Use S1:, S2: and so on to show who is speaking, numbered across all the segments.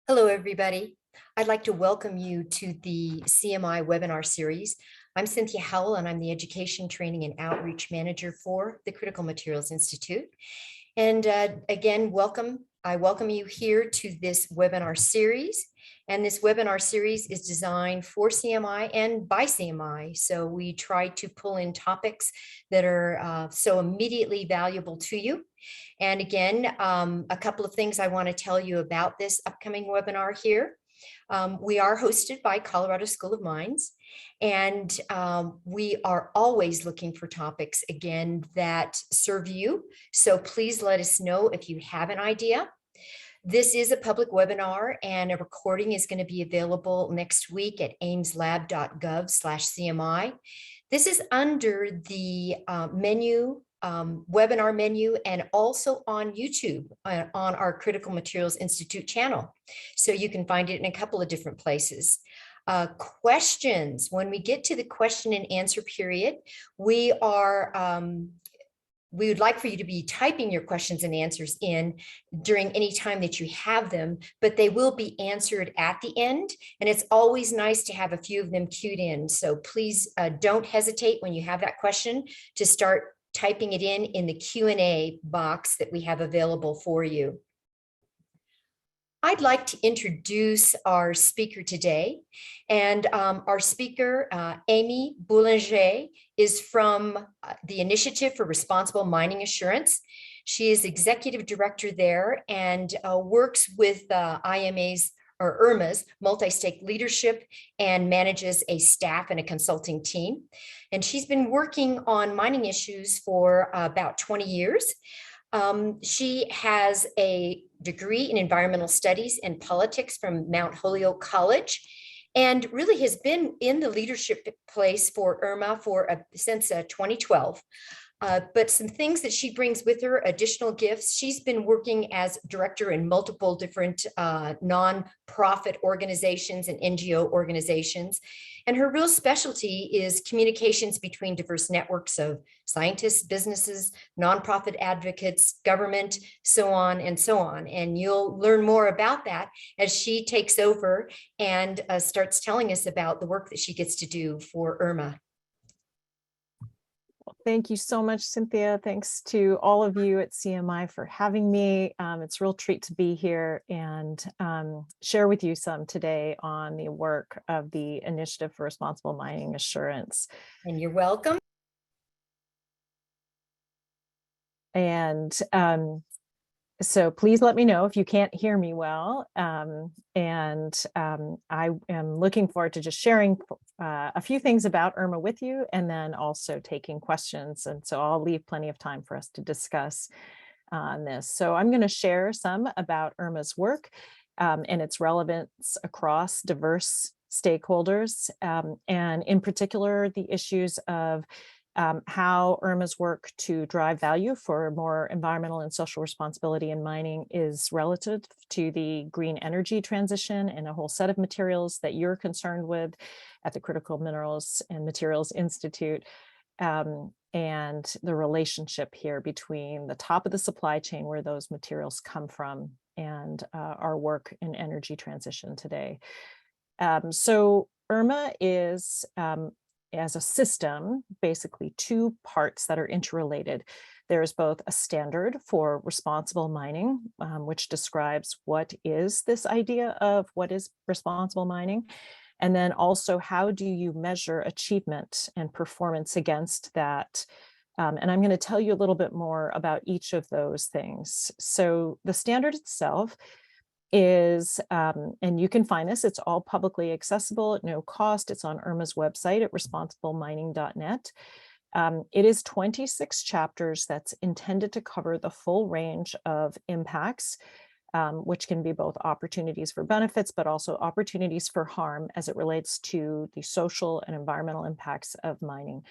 S1: Hello, everybody. I'd like to welcome you to the CMI webinar series. I'm Cynthia Howell, and I'm the Education, Training, and Outreach Manager for the Critical Materials Institute. And again, welcome. I welcome you here to this webinar series. And this webinar series is designed for CMI and by CMI. So we try to pull in topics that are so immediately valuable to you. And again, a couple of things I want to tell you about this upcoming webinar here. We are hosted by Colorado School of Mines, and we are always looking for topics, again, that serve you. So please let us know if you have an idea. This is a public webinar, and a recording is going to be available next week at ameslab.gov/CMI. This is under the webinar menu, and also on YouTube on our Critical Materials Institute channel. So you can find it in a couple of different places. Questions. When we get to the question and answer period, we would like for you to be typing your questions and answers in during any time that you have them, but they will be answered at the end. And it's always nice to have a few of them queued in. So please don't hesitate when you have that question to start typing it in the Q&A box that we have available for you. I'd like to introduce our speaker today, and our speaker, Aimee Boulanger, is from the Initiative for Responsible Mining Assurance. She is executive director there and works with IRMA's multi-stake leadership and manages a staff and a consulting team. And she's been working on mining issues for about 20 years. She has a degree in environmental studies and politics from Mount Holyoke College, and really has been in the leadership place for IRMA since 2012. But some things that she brings with her, additional gifts. She's been working as director in multiple different nonprofit organizations and NGO organizations. And her real specialty is communications between diverse networks of scientists, businesses, nonprofit advocates, government, so on and so on. And you'll learn more about that as she takes over and starts telling us about the work that she gets to do for IRMA.
S2: Thank you so much, Cynthia. Thanks to all of you at CMI for having me. It's a real treat to be here and share with you some today on the work of the Initiative for Responsible Mining Assurance.
S1: And you're welcome.
S2: And so please let me know if you can't hear me well. I am looking forward to just sharing a few things about IRMA with you, and then also taking questions. And so I'll leave plenty of time for us to discuss on this. So I'm going to share some about IRMA's work and its relevance across diverse stakeholders, and in particular, the issues of how IRMA's work to drive value for more environmental and social responsibility in mining is relative to the green energy transition and a whole set of materials that you're concerned with at the Critical Minerals and Materials Institute, and the relationship here between the top of the supply chain, where those materials come from, and our work in energy transition today. So IRMA is as a system, basically two parts that are interrelated. There's both a standard for responsible mining, which describes what is this idea of what is responsible mining, and then also how do you measure achievement and performance against that. And I'm going to tell you a little bit more about each of those things. So the standard itself is, and you can find this, it's all publicly accessible at no cost. It's on IRMA's website at responsiblemining.net. It is 26 chapters that's intended to cover the full range of impacts, which can be both opportunities for benefits, but also opportunities for harm as it relates to the social and environmental impacts of mining.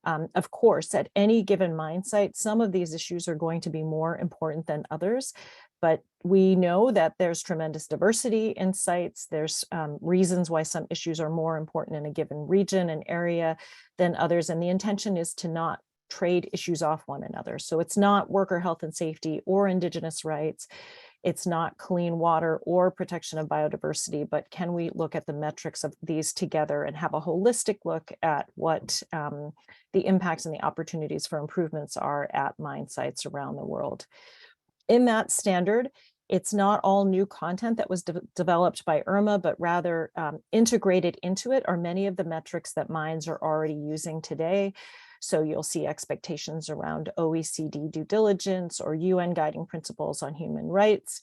S2: Of course, at any given mine site, some of these issues are going to be more important than others, but we know that there's tremendous diversity in sites. There's reasons why some issues are more important in a given region and area than others, and the intention is to not trade issues off one another. So it's not worker health and safety or Indigenous rights. It's not clean water or protection of biodiversity, but can we look at the metrics of these together and have a holistic look at what the impacts and the opportunities for improvements are at mine sites around the world. In that standard, it's not all new content that was developed by IRMA, but rather integrated into it are many of the metrics that mines are already using today. So you'll see expectations around OECD due diligence or UN guiding principles on human rights.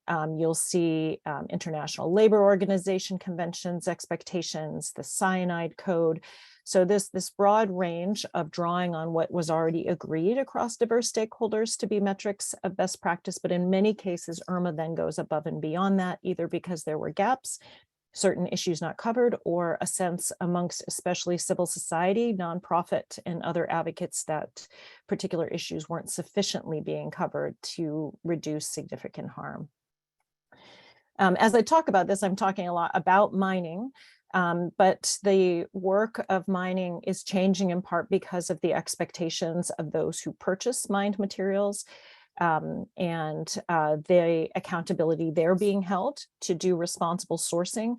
S2: You'll see International Labor Organization conventions expectations, the cyanide code. So this broad range of drawing on what was already agreed across diverse stakeholders to be metrics of best practice, but in many cases, IRMA then goes above and beyond that, either because there were gaps, certain issues not covered, or a sense amongst especially civil society, nonprofit, and other advocates that particular issues weren't sufficiently being covered to reduce significant harm. As I talk about this, I'm talking a lot about mining, but the work of mining is changing in part because of the expectations of those who purchase mined materials and the accountability they're being held to do responsible sourcing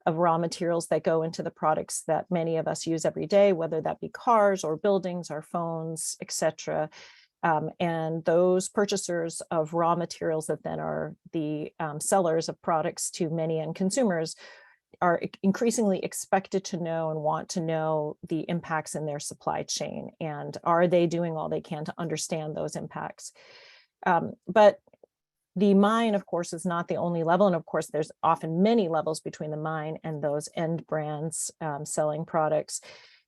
S2: of raw materials that go into the products that many of us use every day, whether that be cars or buildings, our phones, etc. And those purchasers of raw materials that then are the sellers of products to many end consumers are increasingly expected to know and want to know the impacts in their supply chain. And are they doing all they can to understand those impacts? But the mine, of course, is not the only level. And of course, there's often many levels between the mine and those end brands selling products.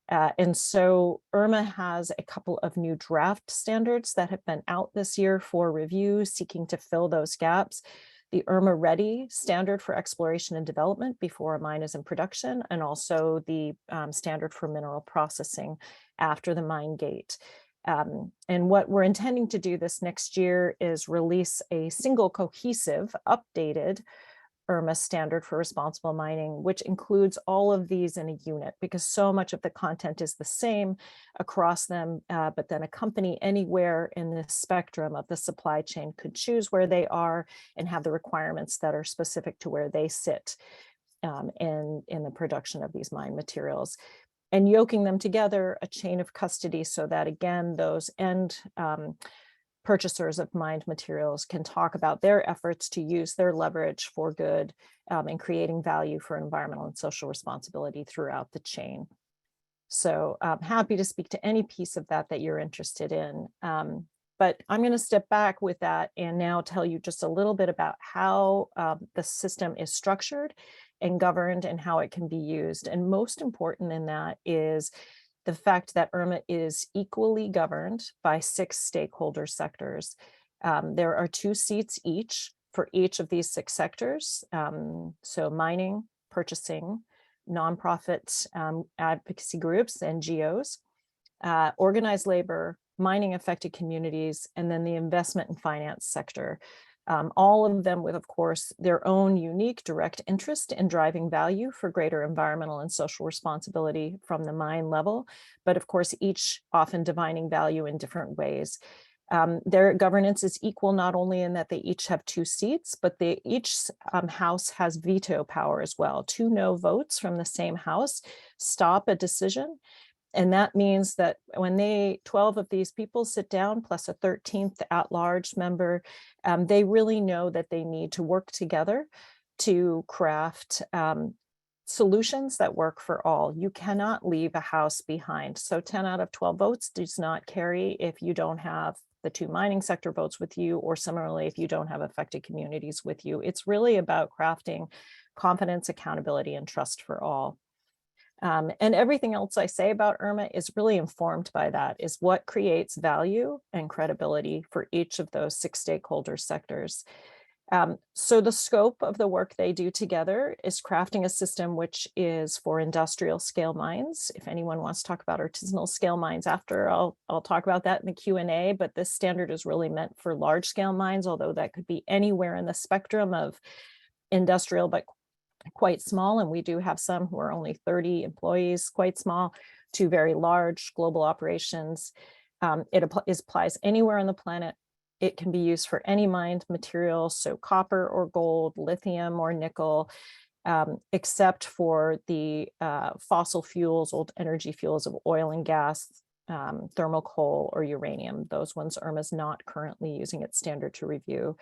S2: And so IRMA has a couple of new draft standards that have been out this year for review, seeking to fill those gaps. The IRMA Ready standard for exploration and development before a mine is in production, and also the standard for mineral processing after the mine gate. And what we're intending to do this next year is release a single cohesive, updated IRMA standard for responsible mining, which includes all of these in a unit, because so much of the content is the same across them, but then a company anywhere in the spectrum of the supply chain could choose where they are and have the requirements that are specific to where they sit in the production of these mine materials. And yoking them together, a chain of custody, so that again, those end purchasers of mined materials can talk about their efforts to use their leverage for good and creating value for environmental and social responsibility throughout the chain. So I'm happy to speak to any piece of that you're interested in. But I'm going to step back with that and now tell you just a little bit about how the system is structured and governed and how it can be used. And most important in that is the fact that IRMA is equally governed by 6 stakeholder sectors. There are 2 seats each for each of these 6 sectors. So mining, purchasing, nonprofit advocacy groups, NGOs, organized labor, mining affected communities, and then the investment and finance sector. All of them with, of course, their own unique direct interest in driving value for greater environmental and social responsibility from the mine level, but of course, each often defining value in different ways. Their governance is equal not only in that they each have 2 seats, but each house has veto power as well. 2 no votes from the same house stop a decision. And that means that when 12 of these people sit down, plus a 13th at-large member, they really know that they need to work together to craft solutions that work for all. You cannot leave a house behind. So 10 out of 12 votes does not carry if you don't have the 2 mining sector votes with you, or similarly, if you don't have affected communities with you. It's really about crafting confidence, accountability, and trust for all. And everything else I say about IRMA is really informed by that, is what creates value and credibility for each of those 6 stakeholder sectors. So the scope of the work they do together is crafting a system which is for industrial scale mines. If anyone wants to talk about artisanal scale mines after, I'll talk about that in the Q&A, but this standard is really meant for large scale mines, although that could be anywhere in the spectrum of industrial, but quite small, and we do have some who are only 30 employees, quite small, to very large global operations. It applies anywhere on the planet, It can be used for any mined material, so copper or gold, lithium or nickel, except for the fossil fuels, old energy fuels of oil and gas, thermal coal or uranium. Those ones IRMA is not currently using its standard to review.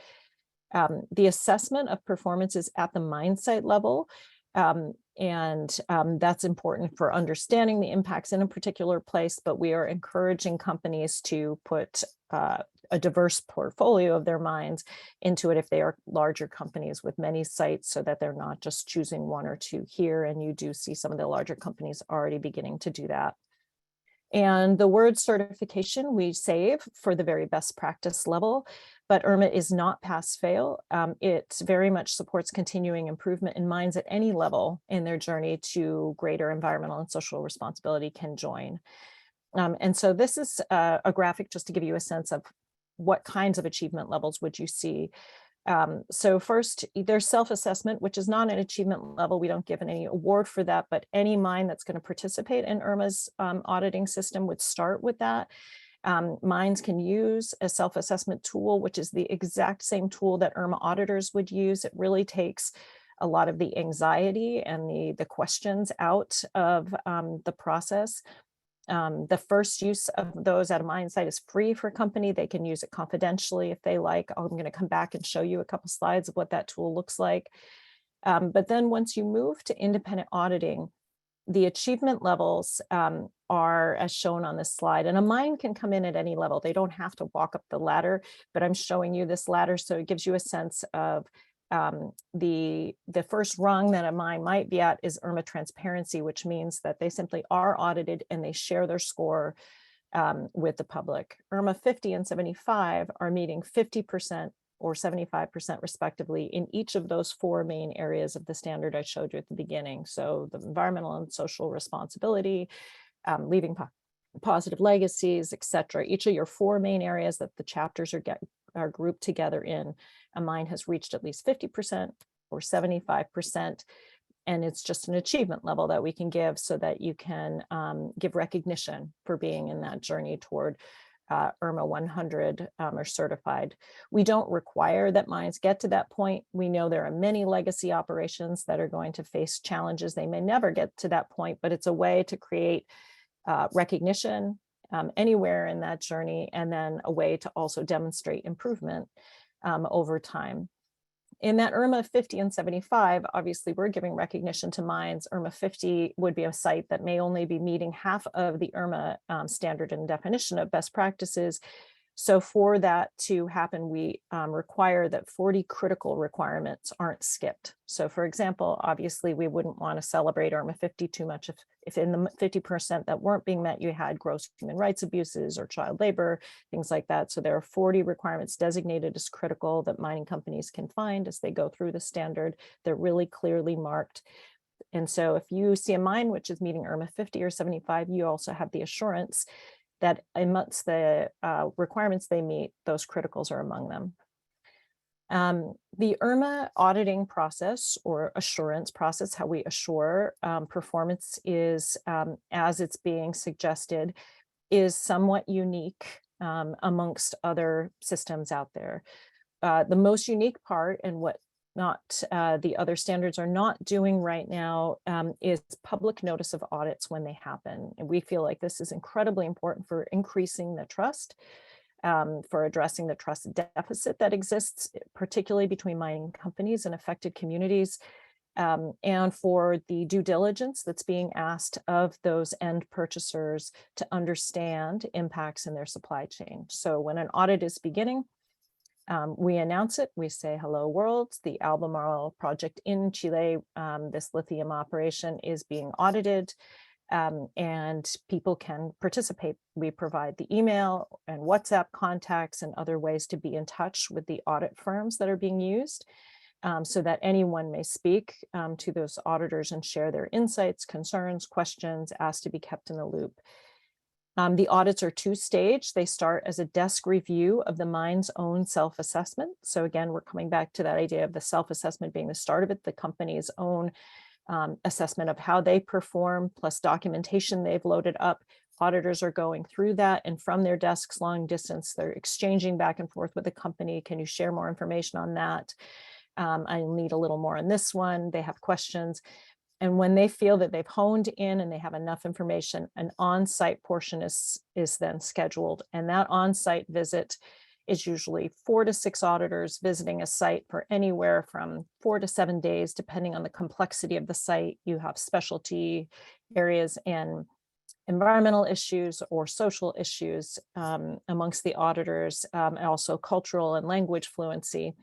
S2: The assessment of performance is at the mine site level. That's important for understanding the impacts in a particular place, but we are encouraging companies to put a diverse portfolio of their mines into it if they are larger companies with many sites, so that they're not just choosing one or two here. And you do see some of the larger companies already beginning to do that. And the word certification we save for the very best practice level, but IRMA is not pass fail. It very much supports continuing improvement in mines at any level in their journey to greater environmental and social responsibility can join. And so this is a graphic just to give you a sense of what kinds of achievement levels would you see. So first, there's self-assessment, which is not an achievement level. We don't give any award for that, but any mine that's going to participate in IRMA's auditing system would start with that. Mines can use a self-assessment tool, which is the exact same tool that IRMA auditors would use. It really takes a lot of the anxiety and the questions out of the process. The first use of those at a mine site is free for a company. They can use it confidentially if they like. I'm going to come back and show you a couple slides of what that tool looks like. But then once you move to independent auditing, the achievement levels are as shown on this slide. And a mine can come in at any level. They don't have to walk up the ladder, but I'm showing you this ladder so it gives you a sense of the first rung that a mine might be at is IRMA transparency, which means that they simply are audited and they share their score with the public. IRMA 50 and 75 are meeting 50% or 75% respectively in each of those four main areas of the standard I showed you at the beginning. So the environmental and social responsibility, leaving positive legacies, etc. Each of your four main areas that the chapters are grouped together in, a mine has reached at least 50% or 75%. And it's just an achievement level that we can give so that you can give recognition for being in that journey toward IRMA 100 or certified. We don't require that mines get to that point. We know there are many legacy operations that are going to face challenges. They may never get to that point, but it's a way to create recognition anywhere in that journey, and then a way to also demonstrate improvement over time. In that IRMA 50 and 75, obviously we're giving recognition to mines. IRMA 50 would be a site that may only be meeting half of the IRMA standard and definition of best practices. So for that to happen, we require that 40 critical requirements aren't skipped. So for example, obviously we wouldn't want to celebrate IRMA 50 too much if in the 50% that weren't being met, you had gross human rights abuses or child labor, things like that. So there are 40 requirements designated as critical that mining companies can find as they go through the standard. They're really clearly marked. And so if you see a mine which is meeting IRMA 50 or 75, you also have the assurance that amongst the requirements they meet, those criticals are among them. The IRMA auditing process or assurance process, how we assure performance is, as it's being suggested, is somewhat unique amongst other systems out there. The most unique part, and what the other standards are not doing right now, is public notice of audits when they happen. And we feel like this is incredibly important for increasing the trust, for addressing the trust deficit that exists, particularly between mining companies and affected communities, and for the due diligence that's being asked of those end purchasers to understand impacts in their supply chain. So when an audit is beginning, we announce it, we say, hello world, the Albemarle project in Chile, this lithium operation is being audited, and people can participate. We provide the email and WhatsApp contacts and other ways to be in touch with the audit firms that are being used, so that anyone may speak to those auditors and share their insights, concerns, questions, asked to be kept in the loop. The audits are two-stage. They start as a desk review of the mine's own self-assessment. So again, we're coming back to that idea of the self-assessment being the start of it, the company's own assessment of how they perform, plus documentation they've loaded up, auditors are going through that, and from their desks long distance, they're exchanging back and forth with the company. Can you share more information on that? I need a little more on this one. They have questions. And when they feel that they've honed in and they have enough information, an on-site portion is then scheduled. And that on-site visit is usually 4 to 6 auditors visiting a site for anywhere from 4 to 7 days, depending on the complexity of the site. You have specialty areas and environmental issues or social issues amongst the auditors, and also cultural and language fluency.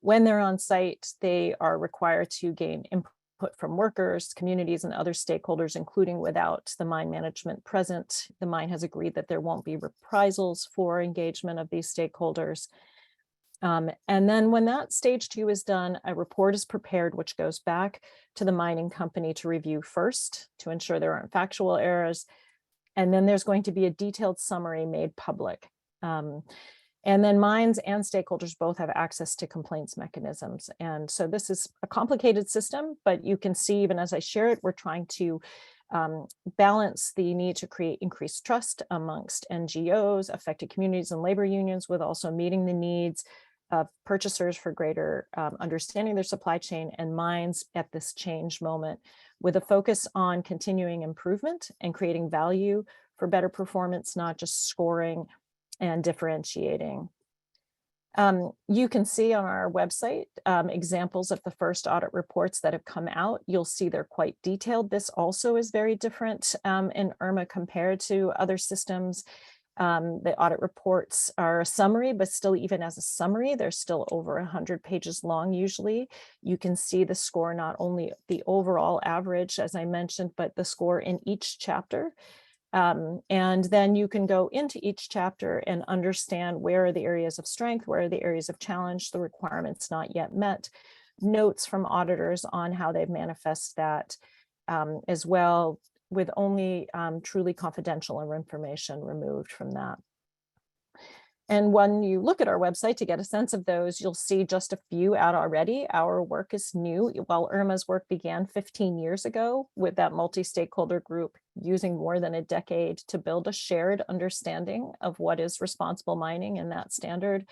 S2: When they're on site, they are required to gain input from workers, communities, and other stakeholders, including without the mine management present. The mine has agreed that there won't be reprisals for engagement of these stakeholders. And then when that stage 2 is done, a report is prepared, which goes back to the mining company to review first to ensure there aren't factual errors. And then there's going to be a detailed summary made public. And then mines and stakeholders both have access to complaints mechanisms. And so this is a complicated system, but you can see, even as I share it, we're trying to balance the need to create increased trust amongst NGOs, affected communities, and labor unions, with also meeting the needs of purchasers for greater understanding of their supply chain, and mines at this change moment, with a focus on continuing improvement and creating value for better performance, not just scoring and differentiating. You can see on our website examples of the first audit reports that have come out. You'll see they're quite detailed. This also is very different in IRMA compared to other systems. The audit reports are a summary, but still, even as a summary, they're still over 100 pages long usually. You can see the score, not only the overall average, as I mentioned, but the score in each chapter. And then you can go into each chapter and understand where are the areas of strength, where are the areas of challenge, the requirements not yet met, notes from auditors on how they've manifest that, as well, with only truly confidential information removed from that. And when you look at our website to get a sense of those, you'll see just a few out already. Our work is new. While IRMA's work began 15 years ago with that multi-stakeholder group using more than a decade to build a shared understanding of what is responsible mining and that standard,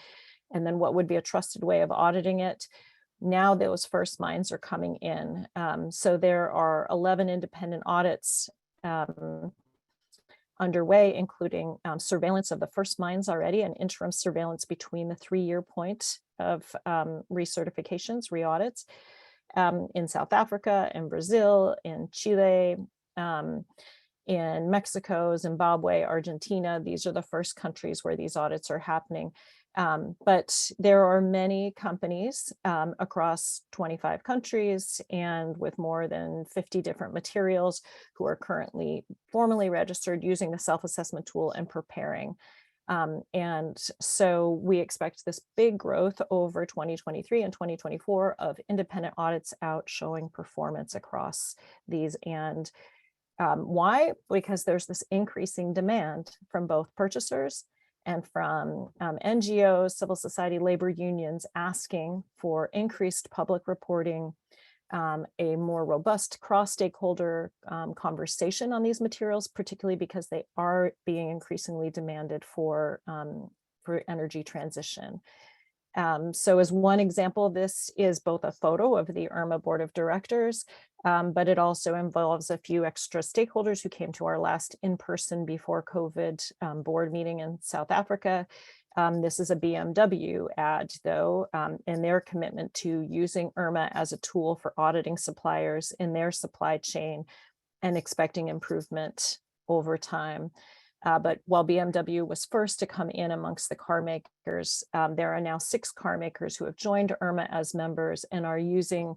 S2: and then what would be a trusted way of auditing it. Now those first mines are coming in. So there are 11 independent audits underway, including surveillance of the first mines already, and interim surveillance between the 3-year point of recertifications, re-audits, in South Africa, in Brazil, in Chile, in Mexico, Zimbabwe, Argentina. These are the first countries where these audits are happening. But there are many companies across 25 countries and with more than 50 different materials who are currently formally registered using the self-assessment tool and preparing. And so we expect this big growth over 2023 and 2024 of independent audits out showing performance across these. And why? Because there's this increasing demand from both purchasers and from NGOs, civil society, labor unions, asking for increased public reporting, a more robust cross-stakeholder conversation on these materials, particularly because they are being increasingly demanded for energy transition. So as one example of this is both a photo of the IRMA board of directors, but it also involves a few extra stakeholders who came to our last in-person before COVID board meeting in South Africa. This is a BMW ad, though, and their commitment to using IRMA as a tool for auditing suppliers in their supply chain and expecting improvement over time. But while BMW was first to come in amongst the car makers, there are now 6 car makers who have joined IRMA as members and are using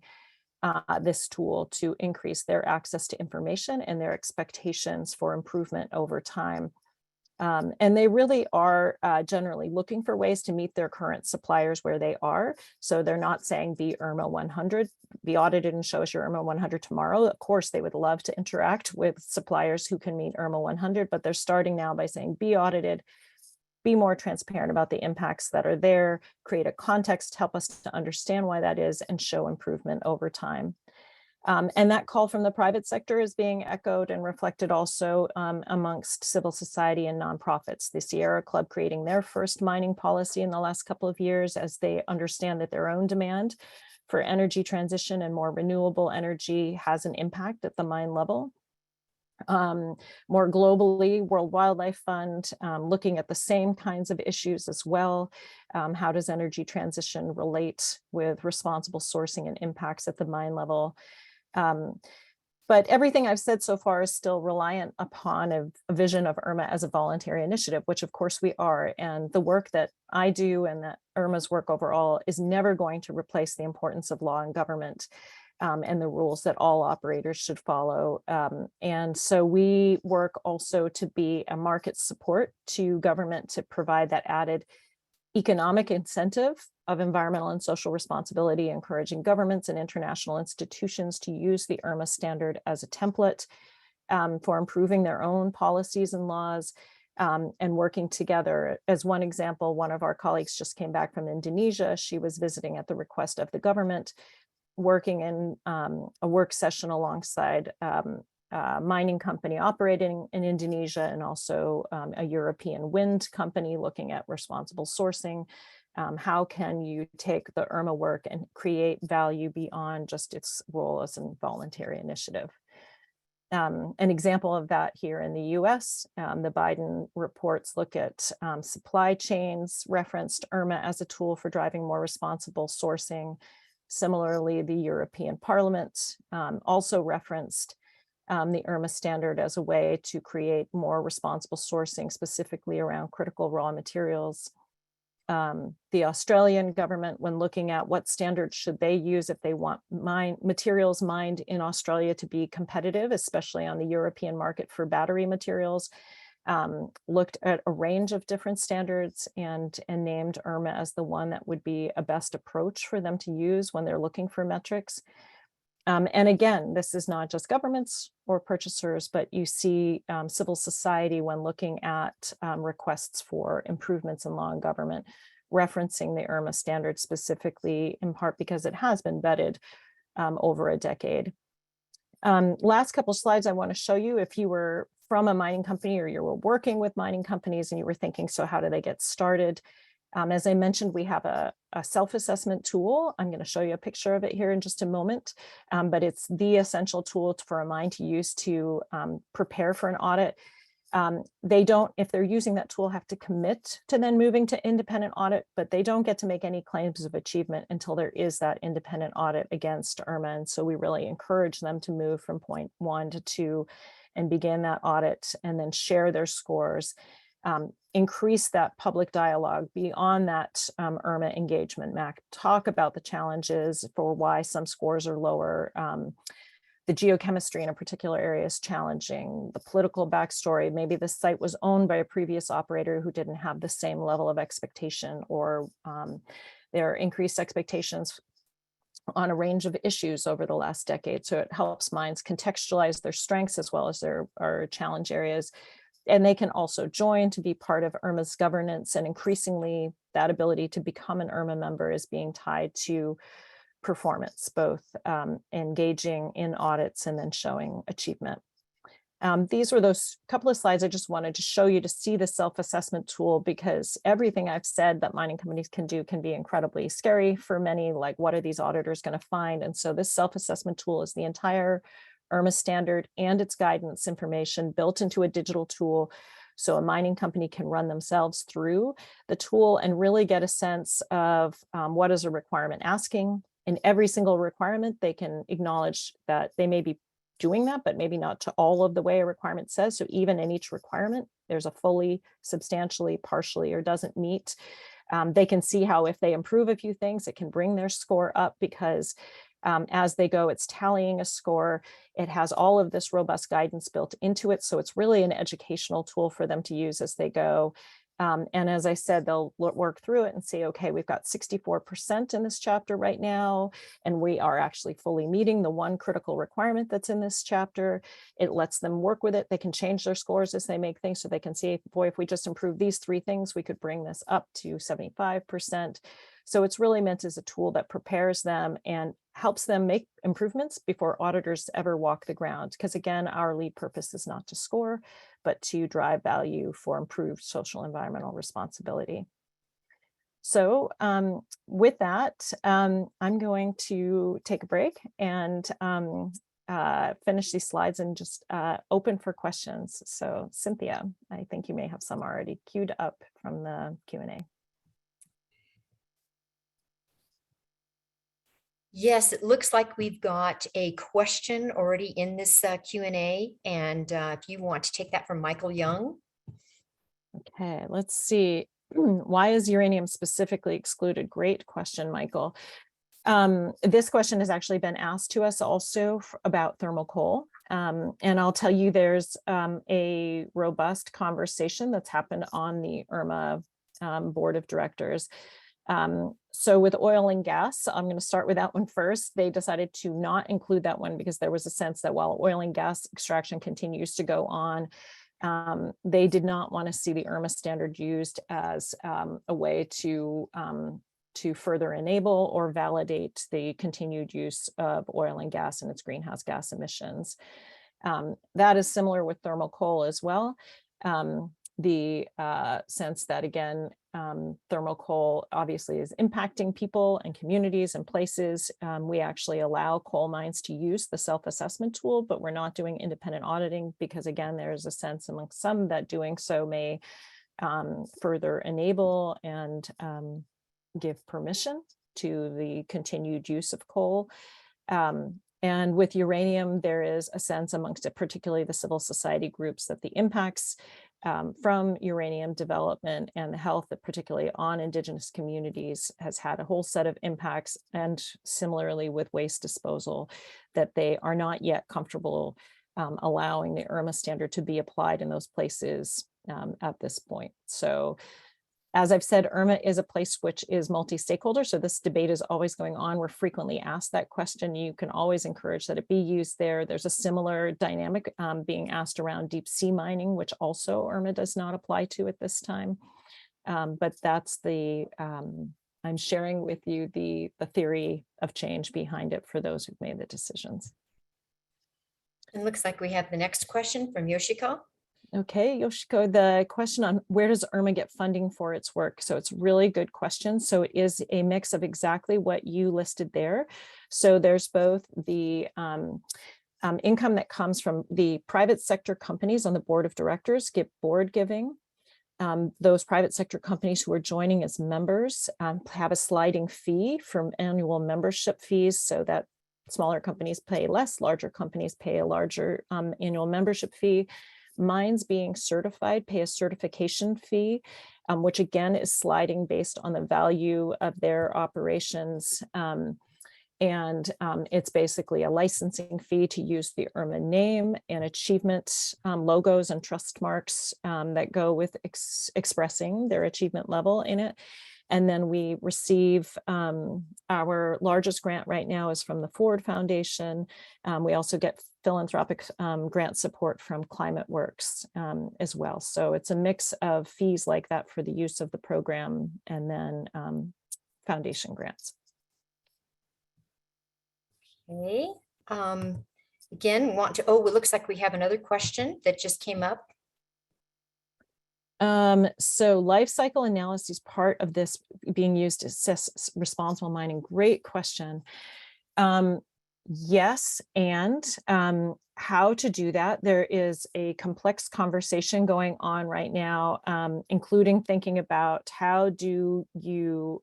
S2: this tool to increase their access to information and their expectations for improvement over time. And they really are generally looking for ways to meet their current suppliers where they are. So they're not saying be IRMA 100, be audited and show us your IRMA 100 tomorrow. Of course, they would love to interact with suppliers who can meet IRMA 100, but they're starting now by saying be audited, be more transparent about the impacts that are there, create a context, help us to understand why that is, and show improvement over time. And that call from the private sector is being echoed and reflected also amongst civil society and nonprofits. The Sierra Club creating their first mining policy in the last couple of years as they understand that their own demand for energy transition and more renewable energy has an impact at the mine level. More globally, World Wildlife Fund looking at the same kinds of issues as well. How does energy transition relate with responsible sourcing and impacts at the mine level? But everything I've said so far is still reliant upon a vision of IRMA as a voluntary initiative, which of course we are. And the work that I do and that IRMA's work overall is never going to replace the importance of law and government and the rules that all operators should follow. And so we work also to be a market support to government to provide that added economic incentive of environmental and social responsibility, encouraging governments and international institutions to use the IRMA standard as a template for improving their own policies and laws, and working together. As one example, one of our colleagues just came back from Indonesia. She was visiting at the request of the government, working in a work session alongside a mining company operating in Indonesia and also a European wind company looking at responsible sourcing. How can you take the IRMA work and create value beyond just its role as a voluntary initiative? An example of that here in the US, the Biden reports look at supply chains, referenced IRMA as a tool for driving more responsible sourcing. Similarly, the European Parliament also referenced the IRMA standard as a way to create more responsible sourcing, specifically around critical raw materials. The Australian government, when looking at what standards should they use if they want materials mined in Australia to be competitive, especially on the European market for battery materials, looked at a range of different standards and named IRMA as the one that would be a best approach for them to use when they're looking for metrics. And again, this is not just governments or purchasers, but you see civil society when looking at requests for improvements in law and government, referencing the IRMA standard specifically, in part because it has been vetted over a decade. Last couple slides I want to show you, if you were from a mining company or you were working with mining companies and you were thinking, so how do they get started? As I mentioned, we have a self-assessment tool. I'm going to show you a picture of it here in just a moment, but it's the essential tool for a mine to use to prepare for an audit. They don't, if they're using that tool, have to commit to then moving to independent audit, but they don't get to make any claims of achievement until there is that independent audit against IRMA. And so we really encourage them to move from point 1 to 2 and begin that audit and then share their scores. Increase that public dialogue beyond that IRMA engagement map, talk about the challenges for why some scores are lower. The geochemistry in a particular area is challenging, the political backstory, maybe the site was owned by a previous operator who didn't have the same level of expectation, or there are increased expectations on a range of issues over the last decade. So it helps mines contextualize their strengths as well as their challenge areas. And they can also join to be part of IRMA's governance. And increasingly, that ability to become an IRMA member is being tied to performance, both engaging in audits and then showing achievement. These were those couple of slides I just wanted to show you to see the self-assessment tool, because everything I've said that mining companies can do can be incredibly scary for many, like what are these auditors going to find? And so this self-assessment tool is the entire IRMA standard and its guidance information built into a digital tool. So a mining company can run themselves through the tool and really get a sense of what is a requirement asking. In every single requirement, they can acknowledge that they may be doing that, but maybe not to all of the way a requirement says. So even in each requirement, there's a fully, substantially, partially, or doesn't meet. They can see how if they improve a few things, it can bring their score up, because as they go, it's tallying a score. It has all of this robust guidance built into it. So it's really an educational tool for them to use as they go. And as I said, they'll work through it and say, okay, we've got 64% in this chapter right now, and we are actually fully meeting the one critical requirement that's in this chapter. It lets them work with it. They can change their scores as they make things, so they can see, boy, if we just improve these 3 things, we could bring this up to 75%. So it's really meant as a tool that prepares them and helps them make improvements before auditors ever walk the ground. Because again, our lead purpose is not to score, but to drive value for improved social environmental responsibility. So with that, I'm going to take a break and finish these slides and just open for questions. So Cynthia, I think you may have some already queued up from the Q&A.
S1: Yes, it looks like we've got a question already in this Q&A. And if you want to take that from Michael Young.
S2: Okay, let's see. Why is uranium specifically excluded? Great question, Michael. This question has actually been asked to us also about thermal coal. And I'll tell you, there's a robust conversation that's happened on the IRMA board of directors. So with oil and gas, I'm going to start with that one first. They decided to not include that one because there was a sense that while oil and gas extraction continues to go on, they did not want to see the IRMA standard used as a way to further enable or validate the continued use of oil and gas and its greenhouse gas emissions. That is similar with thermal coal as well. The sense that, again, thermal coal obviously is impacting people and communities and places. We actually allow coal mines to use the self-assessment tool, but we're not doing independent auditing because, again, there's a sense among some that doing so may further enable and give permission to the continued use of coal. And with uranium, there is a sense amongst particularly the civil society groups that the impacts from uranium development and the health, particularly on Indigenous communities, has had a whole set of impacts. And similarly with waste disposal, that they are not yet comfortable allowing the IRMA standard to be applied in those places at this point. So as I've said, IRMA is a place which is multi-stakeholder. So this debate is always going on. We're frequently asked that question. You can always encourage that it be used there. There's a similar dynamic being asked around deep sea mining, which also IRMA does not apply to at this time. But that's I'm sharing with you the theory of change behind it for those who've made the decisions.
S1: It looks like we have the next question from Yoshiko.
S2: Okay, Yoshiko, the question on where does IRMA get funding for its work? So it's a really good question. So it is a mix of exactly what you listed there. So there's both the income that comes from the private sector companies on the board of directors get board giving. Those private sector companies who are joining as members have a sliding fee from annual membership fees, so that smaller companies pay less, larger companies pay a larger annual membership fee. Mines being certified pay a certification fee, which again is sliding based on the value of their operations. It's basically a licensing fee to use the IRMA name and achievement logos and trust marks that go with expressing their achievement level in it. And then we receive our largest grant right now is from the Ford Foundation. We also get philanthropic grant support from Climate Works as well. So it's a mix of fees like that for the use of the program and then foundation grants.
S1: Okay. Again, it looks like we have another question that just came up.
S2: So life cycle analysis part of this being used to assess responsible mining. Great question. Yes, and how to do that. There is a complex conversation going on right now, including thinking about how do you,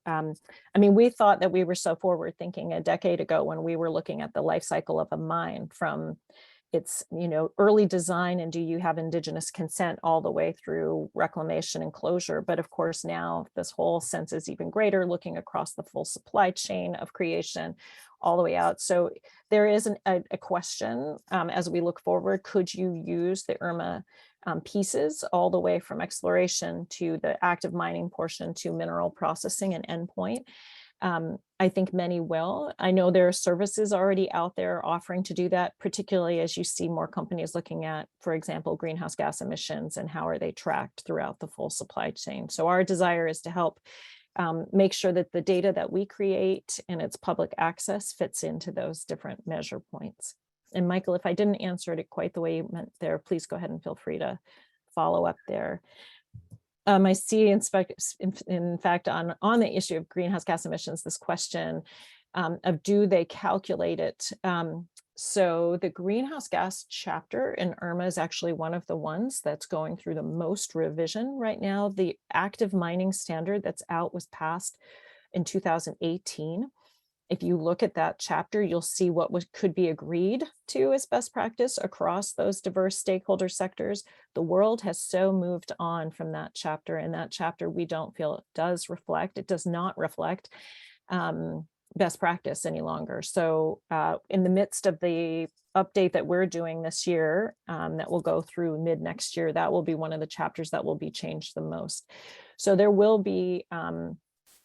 S2: we thought that we were so forward thinking a decade ago when we were looking at the life cycle of a mine from its early design and do you have Indigenous consent all the way through reclamation and closure. But of course, now this whole sense is even greater, looking across the full supply chain of creation all the way out. So there is a question as we look forward, could you use the IRMA pieces all the way from exploration to the active mining portion to mineral processing and endpoint? I think many will. I know there are services already out there offering to do that, particularly as you see more companies looking at, for example, greenhouse gas emissions and how are they tracked throughout the full supply chain. So our desire is to help make sure that the data that we create and its public access fits into those different measure points. And Michael, if I didn't answer it quite the way you meant there, please go ahead and feel free to follow up there. I see, in fact, on the issue of greenhouse gas emissions, this question of do they calculate it? So the greenhouse gas chapter in IRMA is actually one of the ones that's going through the most revision right now. The active mining standard that's out was passed in 2018. If you look at that chapter, you'll see what could be agreed to as best practice across those diverse stakeholder sectors. The world has so moved on from that chapter, and that chapter we don't feel it does not reflect best practice any longer. So in the midst of the update that we're doing this year, that will go through mid next year, that will be one of the chapters that will be changed the most. So there will be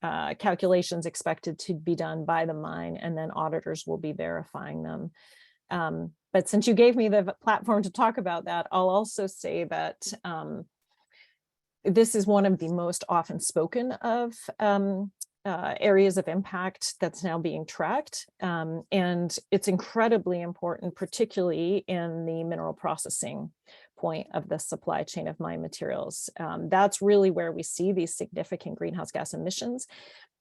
S2: calculations expected to be done by the mine, and then auditors will be verifying them. But since you gave me the platform to talk about that, I'll also say that this is one of the most often spoken of areas of impact that's now being tracked. And it's incredibly important, particularly in the mineral processing point of the supply chain of mine materials. That's really where we see these significant greenhouse gas emissions.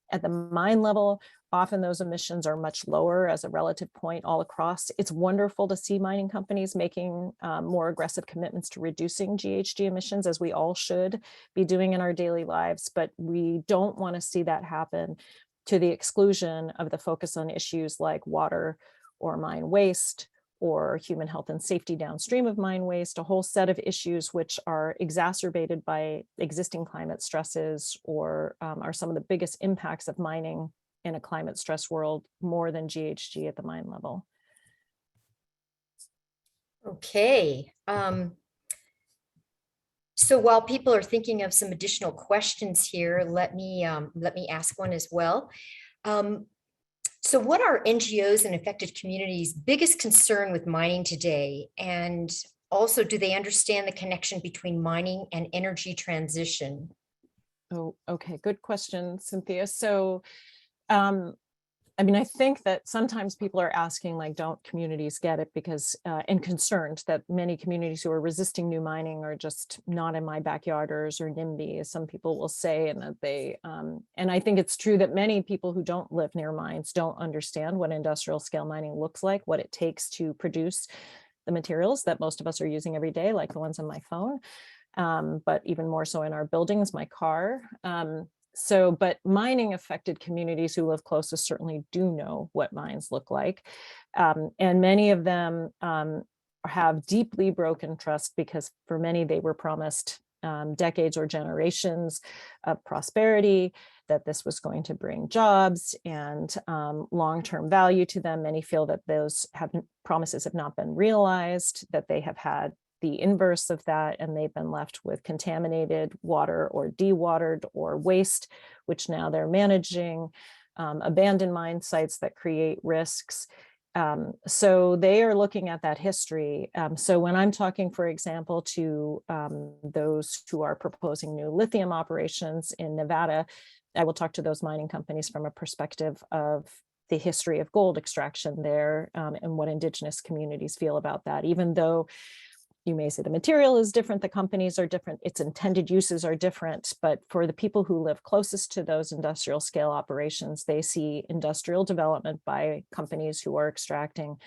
S2: At the mine level, often those emissions are much lower as a relative point all across. It's wonderful to see mining companies making more aggressive commitments to reducing GHG emissions, as we all should be doing in our daily lives, but we don't want to see that happen to the exclusion of the focus on issues like water or mine waste or human health and safety downstream of mine waste, a whole set of issues which are exacerbated by existing climate stresses or are some of the biggest impacts of mining in a climate stress world, more than GHG at the mine level.
S1: Okay. So while people are thinking of some additional questions here, let me ask one as well. So what are NGOs and affected communities' biggest concern with mining today? And also, do they understand the connection between mining and energy transition?
S2: Oh, okay. Good question, Cynthia. So, I mean, I think that sometimes people are asking, like, don't communities get it? Because, and concerned that many communities who are resisting new mining are just not in my backyarders or NIMBY, as some people will say, and that they, and I think it's true that many people who don't live near mines don't understand what industrial scale mining looks like, what it takes to produce the materials that most of us are using every day, like the ones on my phone, but even more so in our buildings, my car. But mining affected communities who live closest certainly do know what mines look like. And many of them have deeply broken trust because for many, they were promised decades or generations of prosperity, that this was going to bring jobs and long-term value to them. Many feel that those promises have not been realized, that they have had the inverse of that, and they've been left with contaminated water or dewatered or waste, which now they're managing, abandoned mine sites that create risks. So they are looking at that history. So when I'm talking, for example, to those who are proposing new lithium operations in Nevada, I will talk to those mining companies from a perspective of the history of gold extraction there, and what indigenous communities feel about that, even though you may say the material is different, the companies are different, its intended uses are different, but for the people who live closest to those industrial scale operations, they see industrial development by companies who are extracting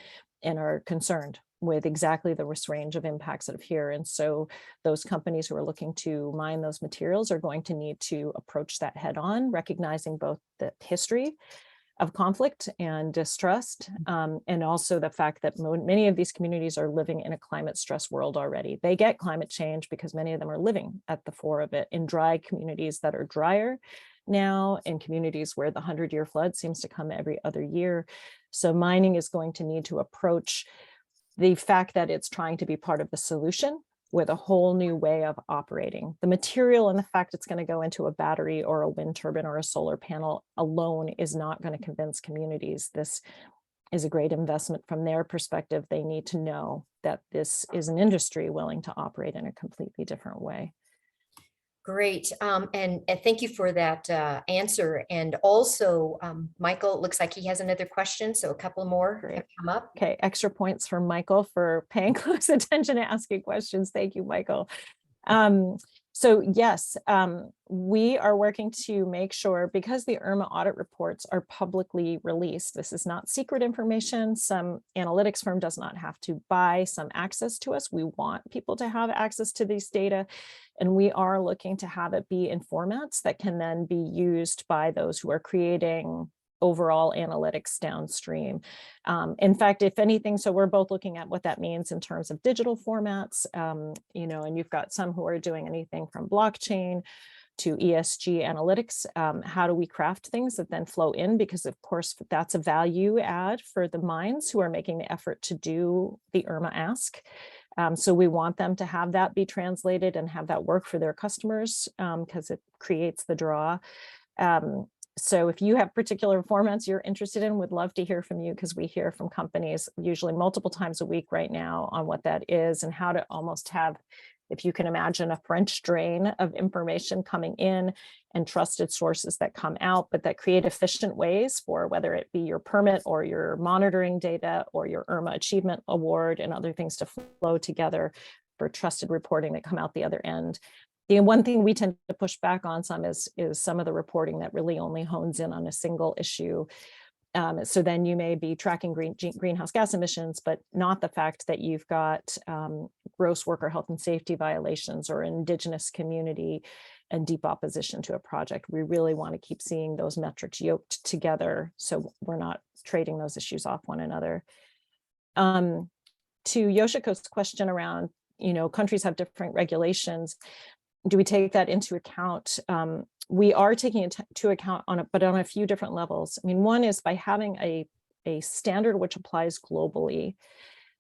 S2: and are concerned with exactly the range of impacts that are here. And so those companies who are looking to mine those materials are going to need to approach that head on, recognizing both the history of conflict and distrust, and also the fact that many of these communities are living in a climate stress world already. They get climate change because many of them are living at the fore of it in dry communities that are drier now, in communities where the 100-year flood seems to come every other year. So mining is going to need to approach the fact that it's trying to be part of the solution with a whole new way of operating. The material and the fact it's going to go into a battery or a wind turbine or a solar panel alone is not going to convince communities. This is a great investment from their perspective. They need to know that this is an industry willing to operate in a completely different way.
S1: Great. And thank you for that answer. And also, Michael, it looks like he has another question. So a couple more
S2: Great.
S1: have come up.
S2: Okay, extra points for Michael for paying close attention and asking questions. Thank you, Michael. So yes, we are working to make sure, because the IRMA audit reports are publicly released, this is not secret information. Some analytics firm does not have to buy some access to us. We want people to have access to these data, and we are looking to have it be in formats that can then be used by those who are creating overall analytics downstream. In fact, if anything, so we're both looking at what that means in terms of digital formats, you know, and you've got some who are doing anything from blockchain to ESG analytics. How do we craft things that then flow in? Because of course, that's a value add for the minds who are making the effort to do the IRMA ask. So we want them to have that be translated and have that work for their customers, because it creates the draw. So if you have particular formats you're interested in, would love to hear from you, because we hear from companies usually multiple times a week right now on what that is and how to almost have, if you can imagine, a French drain of information coming in and trusted sources that come out, but that create efficient ways for whether it be your permit or your monitoring data or your IRMA Achievement Award and other things to flow together for trusted reporting that come out the other end. The one thing we tend to push back on some is some of the reporting that really only hones in on a single issue. So then you may be tracking greenhouse gas emissions, but not the fact that you've got gross worker health and safety violations or indigenous community and deep opposition to a project. We really want to keep seeing those metrics yoked together so we're not trading those issues off one another. To Yoshiko's question around, you know, countries have different regulations. Do we take that into account? We are taking it into account but on a few different levels. I mean, one is by having a standard which applies globally.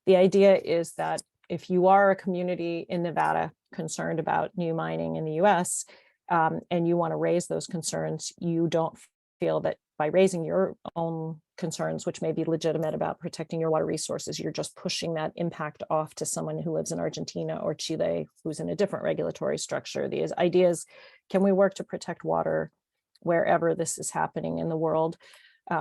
S2: The idea is that if you are a community in Nevada concerned about new mining in the US, and you want to raise those concerns, you don't feel that by raising your own concerns, which may be legitimate about protecting your water resources, you're just pushing that impact off to someone who lives in Argentina or Chile, who's in a different regulatory structure. The idea is, can we work to protect water wherever this is happening in the world?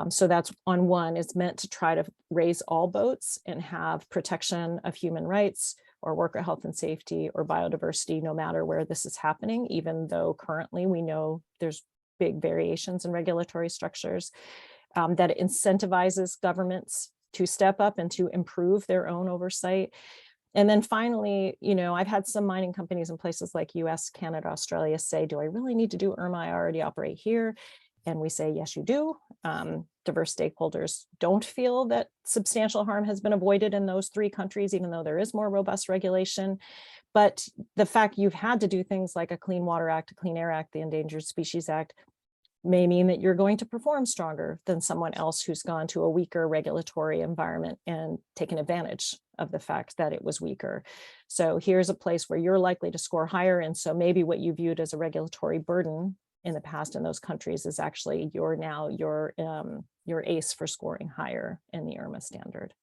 S2: So that's on one, it's meant to try to raise all boats and have protection of human rights or worker health and safety or biodiversity, no matter where this is happening, even though currently we know there's big variations in regulatory structures, that it incentivizes governments to step up and to improve their own oversight. And then finally, you know, I've had some mining companies in places like US, Canada, Australia say, do I really need to do IRMA? I already operate here. And we say, yes, you do. Diverse stakeholders don't feel that substantial harm has been avoided in those three countries, even though there is more robust regulation. But the fact you've had to do things like a Clean Water Act, a Clean Air Act, the Endangered Species Act, may mean that you're going to perform stronger than someone else who's gone to a weaker regulatory environment and taken advantage of the fact that it was weaker. So here's a place where you're likely to score higher. And so maybe what you viewed as a regulatory burden in the past in those countries is actually your ace for scoring higher in the IRMA standard.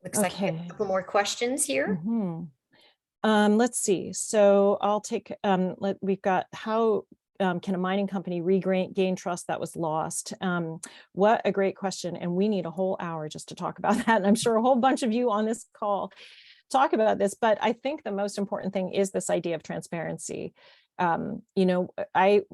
S1: Looks like we have a couple more questions here.
S2: Let's see. So I'll take, we've got how can a mining company regain trust that was lost? What a great question. And we need a whole hour just to talk about that. And I'm sure a whole bunch of you on this call talk about this, but I think the most important thing is this idea of transparency. You know,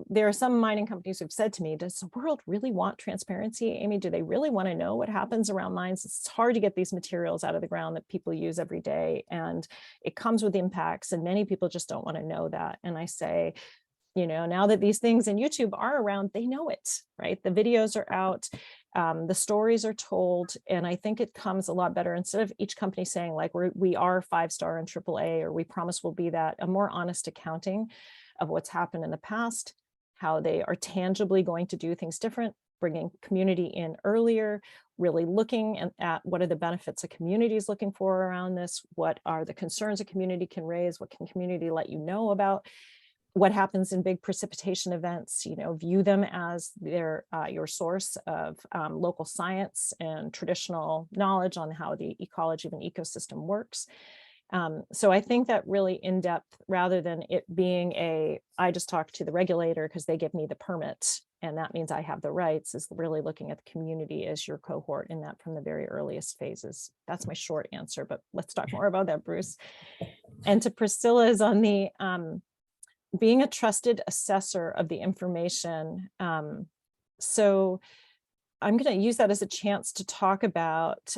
S2: there are some mining companies who've said to me, does the world really want transparency? Aimee, do they really want to know what happens around mines? It's hard to get these materials out of the ground that people use every day, and it comes with impacts, and many people just don't want to know that. And I say, you know, now that these things in YouTube are around, they know it, right? The videos are out, the stories are told, and I think it comes a lot better instead of each company saying like, we are 5-star and AAA, or we promise we'll be that, a more honest accounting of what's happened in the past, how they are tangibly going to do things different, bringing community in earlier, really looking at what are the benefits a community is looking for around this, what are the concerns a community can raise, what can community let you know about, what happens in big precipitation events, you know, view them as your source of local science and traditional knowledge on how the ecology of an ecosystem works. So I think that really in depth, rather than it being I just talk to the regulator because they give me the permit and that means I have the rights, is really looking at the community as your cohort in that from the very earliest phases. That's my short answer, but let's talk more about that, Bruce. And to Priscilla's on the being a trusted assessor of the information. So I'm going to use that as a chance to talk about,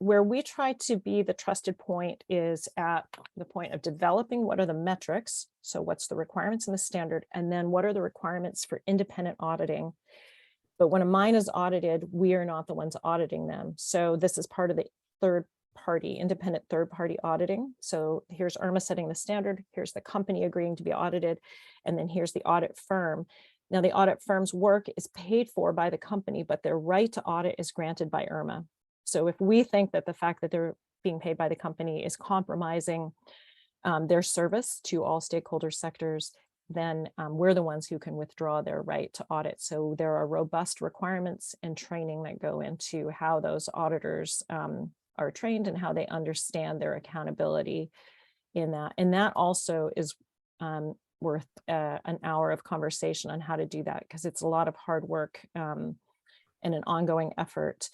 S2: where we try to be the trusted point is at the point of developing what are the metrics. So what's the requirements in the standard, and then what are the requirements for independent auditing. But when a mine is audited, we are not the ones auditing them. So this is part of the independent third party auditing. So here's IRMA setting the standard, here's the company agreeing to be audited, and then here's the audit firm. Now the audit firm's work is paid for by the company, but their right to audit is granted by IRMA. So if we think that the fact that they're being paid by the company is compromising their service to all stakeholder sectors, then we're the ones who can withdraw their right to audit. So there are robust requirements and training that go into how those auditors are trained and how they understand their accountability in that. And that also is worth an hour of conversation on how to do that, because it's a lot of hard work and an ongoing effort.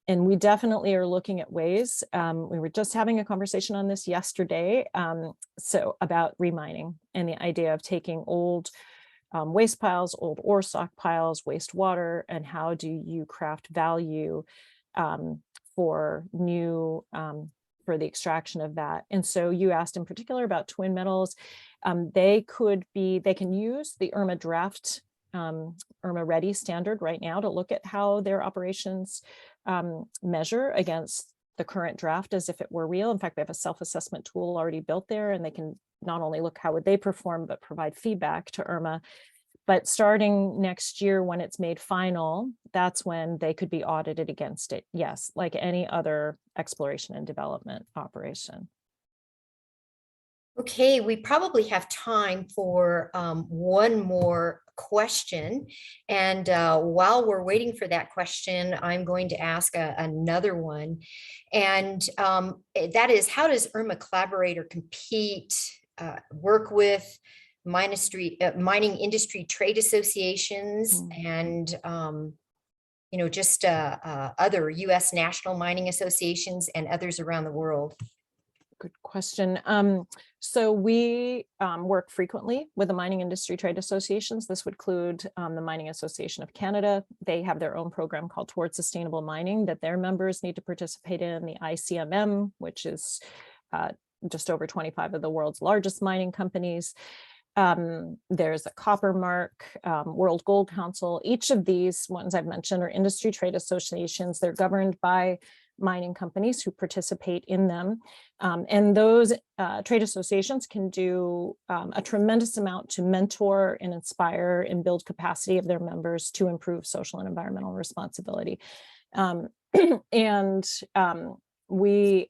S2: And we definitely are looking at ways. We were just having a conversation on this yesterday. So about remining and the idea of taking old waste piles, old ore stockpiles, wastewater, and how do you craft value for new, for the extraction of that. And so you asked in particular about twin metals. They can use the IRMA draft, IRMA ready standard right now to look at how their operations measure against the current draft as if it were real. In fact, they have a self-assessment tool already built there, and they can not only look how would they perform, but provide feedback to IRMA. But starting next year, when it's made final, that's when they could be audited against it. Yes, like any other exploration and development operation.
S1: Okay, we probably have time for one more question. And while we're waiting for that question, I'm going to ask another one. And that is, how does IRMA collaborate or compete, work with mining industry trade associations and just other U.S. national mining associations and others around the world?
S2: Good question. So we work frequently with the mining industry trade associations. This would include the Mining Association of Canada. They have their own program called Towards Sustainable Mining that their members need to participate in. The ICMM, which is just over 25 of the world's largest mining companies. There's a Copper Mark, World Gold Council. Each of these ones I've mentioned are industry trade associations. They're governed by mining companies who participate in them. And those trade associations can do a tremendous amount to mentor and inspire and build capacity of their members to improve social and environmental responsibility. We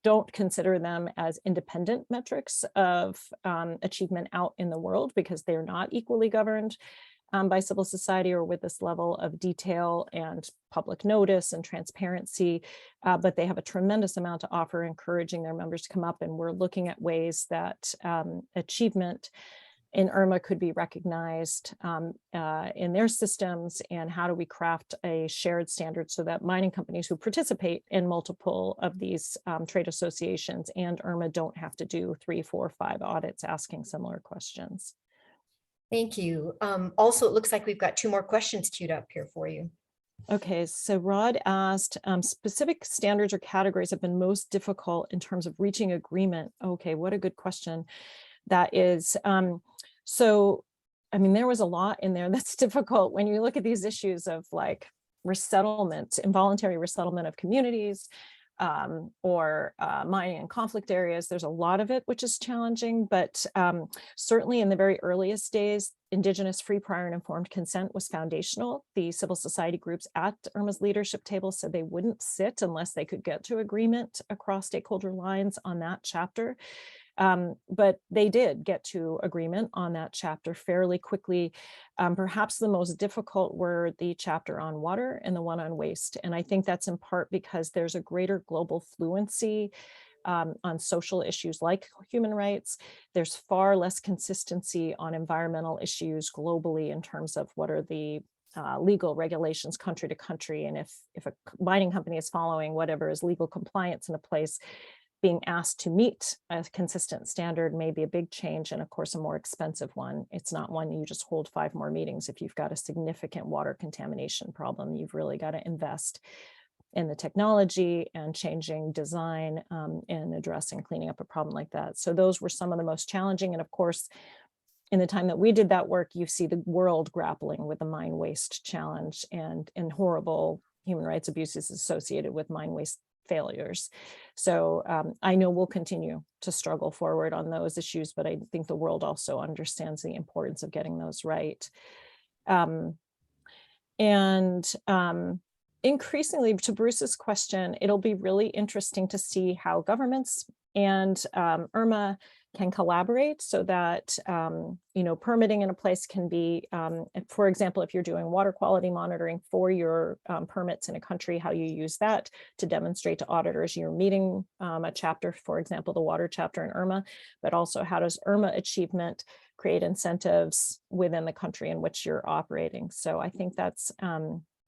S2: don't consider them as independent metrics of achievement out in the world, because they're not equally governed by civil society or with this level of detail and public notice and transparency, but they have a tremendous amount to offer, encouraging their members to come up. And we're looking at ways that achievement in IRMA could be recognized in their systems, and how do we craft a shared standard so that mining companies who participate in multiple of these trade associations and IRMA don't have to do 3, 4, 5 audits asking similar questions.
S1: Thank you. Also, it looks like we've got 2 more questions queued up here for you.
S2: Okay, so Rod asked, specific standards or categories have been most difficult in terms of reaching agreement. Okay, what a good question that is. So, I mean, there was a lot in there that's difficult when you look at these issues of like resettlement, involuntary resettlement of communities, or mining in conflict areas. There's a lot of it, which is challenging, but certainly in the very earliest days, Indigenous free, prior, and informed consent was foundational. The civil society groups at IRMA's leadership table said they wouldn't sit unless they could get to agreement across stakeholder lines on that chapter. But they did get to agreement on that chapter fairly quickly. Perhaps the most difficult were the chapter on water and the one on waste. And I think that's in part because there's a greater global fluency on social issues like human rights. There's far less consistency on environmental issues globally in terms of what are the legal regulations country to country. And if a mining company is following whatever is legal compliance in a place, being asked to meet a consistent standard may be a big change, and of course a more expensive one. It's not one you just hold 5 more meetings. If you've got a significant water contamination problem, you've really got to invest in the technology and changing design and addressing cleaning up a problem like that. So those were some of the most challenging. And of course, in the time that we did that work, you see the world grappling with the mine waste challenge and horrible human rights abuses associated with mine waste failures. So I know we'll continue to struggle forward on those issues, but I think the world also understands the importance of getting those right. Increasingly, to Bruce's question, it'll be really interesting to see how governments and IRMA can collaborate so that, permitting in a place can be, for example, if you're doing water quality monitoring for your permits in a country, how you use that to demonstrate to auditors you're meeting a chapter, for example, the water chapter in IRMA, but also how does IRMA achievement create incentives within the country in which you're operating. So I think that's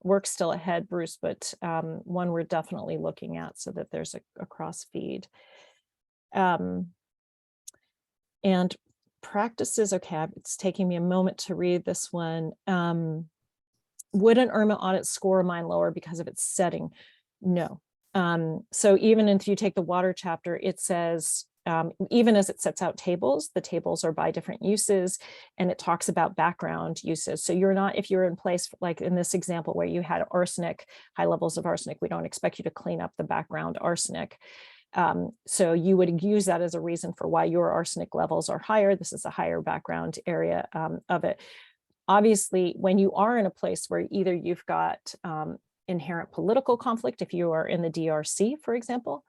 S2: work still ahead, Bruce, but one we're definitely looking at so that there's a cross feed. And practices, okay, it's taking me a moment to read this one. Would an IRMA audit score a mine lower because of its setting? No. So even if you take the water chapter, it says, even as it sets out tables, the tables are by different uses, and it talks about background uses. So you're not, if you're in place, like in this example where you had arsenic, high levels of arsenic, we don't expect you to clean up the background arsenic. So you would use that as a reason for why your arsenic levels are higher. This is a higher background area of it. Obviously, when you are in a place where either you've got inherent political conflict, if you are in the DRC, for example,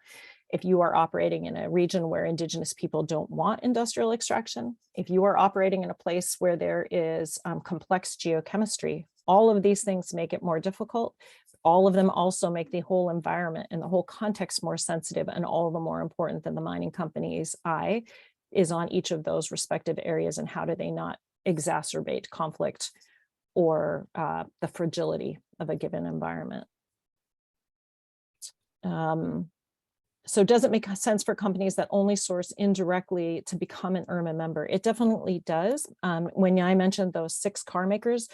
S2: if you are operating in a region where Indigenous people don't want industrial extraction, if you are operating in a place where there is complex geochemistry, all of these things make it more difficult. All of them also make the whole environment and the whole context more sensitive, and all the more important than the mining company's eye is on each of those respective areas, and how do they not exacerbate conflict or the fragility of a given environment. So does it make sense for companies that only source indirectly to become an IRMA member? It definitely does. When I mentioned those 6 car makers,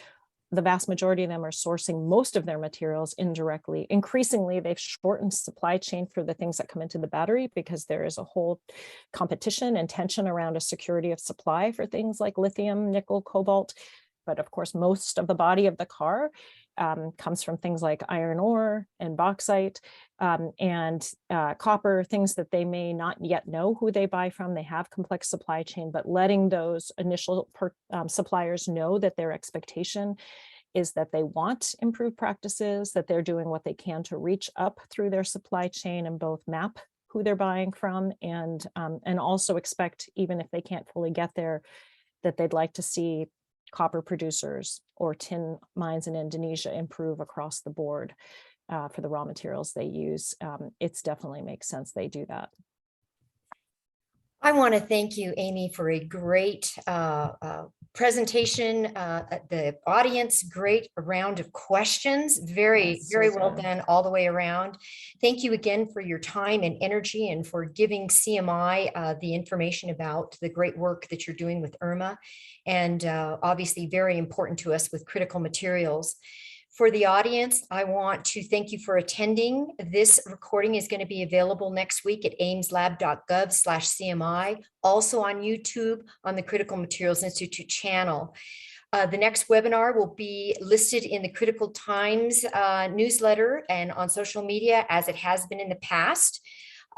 S2: the vast majority of them are sourcing most of their materials indirectly. Increasingly, they've shortened supply chain for the things that come into the battery because there is a whole competition and tension around a security of supply for things like lithium, nickel, cobalt. But of course, most of the body of the car comes from things like iron ore and bauxite and copper, things that they may not yet know who they buy from. They have complex supply chain, but letting those initial suppliers know that their expectation is that they want improved practices, that they're doing what they can to reach up through their supply chain and both map who they're buying from and also expect, even if they can't fully get there, that they'd like to see copper producers or tin mines in Indonesia improve across the board for the raw materials they use. It's definitely makes sense they do that.
S1: I want to thank you, Aimee, for a great presentation. The audience, great round of questions. Very well done all the way around. Thank you again for your time and energy and for giving CMI the information about the great work that you're doing with IRMA, and obviously very important to us with critical materials. For the audience, I want to thank you for attending. This recording is going to be available next week at aimslab.gov/CMI, also on YouTube on the Critical Materials Institute channel. The next webinar will be listed in the Critical Times newsletter and on social media as it has been in the past.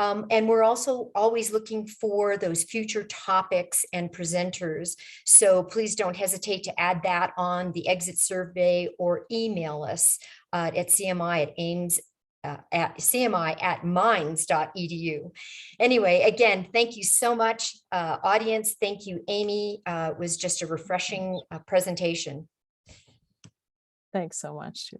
S1: And we're also always looking for those future topics and presenters. So please don't hesitate to add that on the exit survey or email us at cmi@mines.edu. Anyway, again, thank you so much, audience. Thank you, Aimee. It was just a refreshing presentation.
S2: Thanks so much.